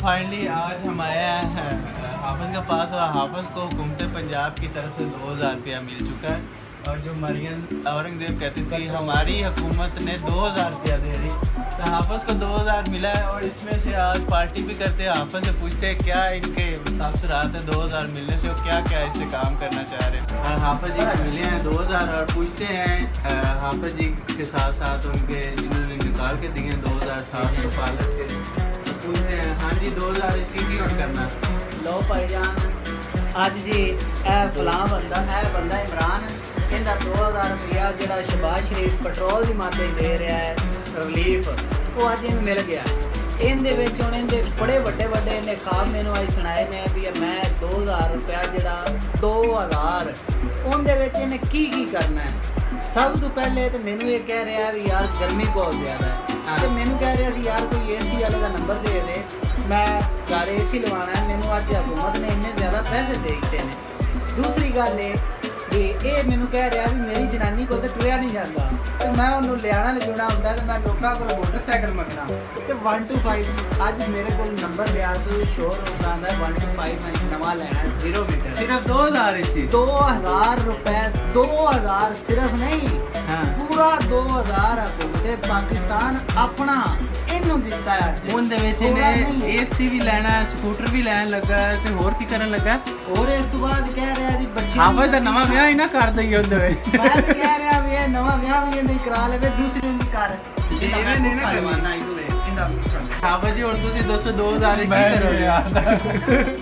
Finally आज हम आए हैं हाफिज़ के पास और हाफिज़ को हुकूमत पंजाब की तरफ से 2000 रुपया मिल चुका है। और जो मरियम औरंगज़ेब कहती थी हमारी हुकूमत ने 2000 रुपया दे दी, तो हाफिज़ को 2000 मिला है। और इसमें से आज पार्टी भी करते हैं, हाफिज़ से पूछते हैं क्या इनके तासुरात है 2000 मिलने से और क्या क्या इससे काम करना चाह रहे हैं। और हाफिज़ जी को मिले हैं 2000 और पूछते हैं हाफिज़ जी के साथ साथ उनके जिन्होंने निकाल के दिए हैं 2000 साथ कफालत के, पूछते हैं हाँ जी 2000 इसकी की करना। लो भाईजान ਅੱਜ जी फलां बंदा इमरान इनका 2000 रुपया जो शहबाज शरीफ पेट्रोल की माते दे रहा है रिलीफ वो अज इन मिल गया। इनके बड़े वड्डे इन्हें खाब मैनू अज सुनाए ने भी मैं 2000 रुपया जोड़ा 2000 उनके इन्हें की करना है। सब तो पहले तो मैनू ये कह रहा भी यार गर्मी बहुत ज़्यादा है, तो मैनू कह रहा थी यार कोई AC वाले का नंबर दे दे, मैं घर AC लवाना है। मैनू अज हुकूमत ने इन्ने ज़्यादा पैसे दे दिते हैं। दूसरी गल भी ये मैनू कह रहा भी मेरी जनानी को तो टुरिया नहीं जाता, तो मैं उन्होंने लियाना लिजुना होंगे तो मैं लोगों को मोटरसाइकिल मंगना, तो 1 to 5 अज मेरे को नंबर लिया शोर होता है 1 to 5 मैं नवा लेना है 0 मीटर सिर्फ 2000 इसी 2000 रुपए 2000 सिर्फ नहीं पूरा 2000 हुकूमत पाकिस्तान अपना इन्हों दिता है। उनदे विच ने AC भी लेना है, स्कूटर भी लैन लगा है ते होर की करन लगा है। और इस तो बाद कह रहा है जी बच्चे हाफिज़ दा नवा ब्याह ही ना कर दईए उनदे विच। मैं तो कह रहा भी ये नवा ब्याह भी नहीं करा लेवे दूसरी दिन भी कर इवें नहीं ना करवाना हाफिज़ जी हुण तुसीं दसो 2000 की करोगे?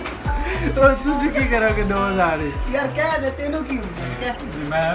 तो तुसीं की करोगे 2000 यार कह दे तेनू की मैं